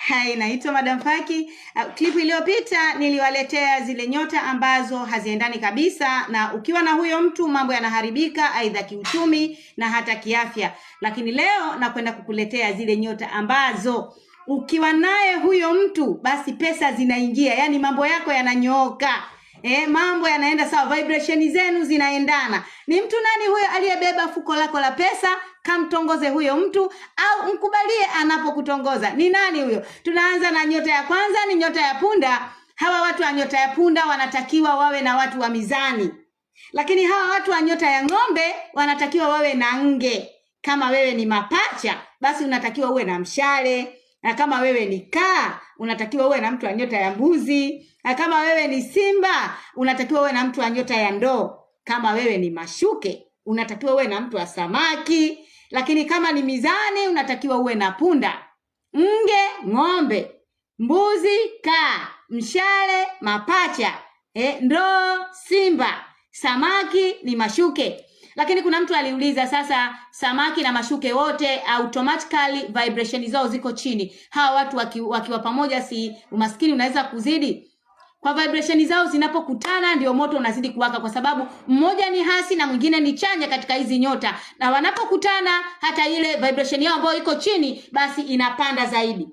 Hai, naitwa Madam Faki. Clip iliyopita niliwaletea zile nyota ambazo haziendani kabisa, na ukiwa na huyo mtu mambo yanaharibika aidha kiuchumi na hata kiafya. Lakini leo nakwenda kukuletea zile nyota ambazo ukiwa naye huyo mtu basi pesa zinaingia, yani mambo yako yananyooka. Mambo yanaenda sawa, vibration zenu zinaendana. Ni mtu nani huyo aliyebeba fuko lako la pesa? Kamtongoze huyo mtu au mkubalie anapokutongoza. Ni nani huyo? Tunaanza na nyota ya kwanza, ni nyota ya punda. Hawa watu wa nyota ya punda wanatakiwa wawe na watu wa mizani. Lakini hawa watu wa nyota ya ng'ombe wanatakiwa wawe na nge. Kama wewe ni mapacha, basi unatakiwa uwe na mshale. Na kama wewe ni kaa, unatakiwa uwe na mtu wa nyota ya mbuzi. Na kama wewe ni simba, unatakiwa uwe na mtu wa nyota ya ndoo. Kama wewe ni mashuke, unatakiwa uwe na mtu wa samaki. Lakini kama ni mizani, unatakiwa uwe na punda, nge, ng'ombe, mbuzi, kaa, mshale, mapacha, ndoo, simba, samaki ni mashuke. Lakini kuna mtu aliuliza, sasa samaki na mashuke wote automatically vibration zao ziko chini. Hawa watu wakiwa pamoja, si umaskini unaweza kuzidi? Kwa vibration zao zinapokutana ndio moto unazidi kuwaka, kwa sababu mmoja ni hasi na mwingine ni chanya katika hizi nyota. Na wanapokutana hata ile vibration yao ambayo iko chini basi inapanda zaidi.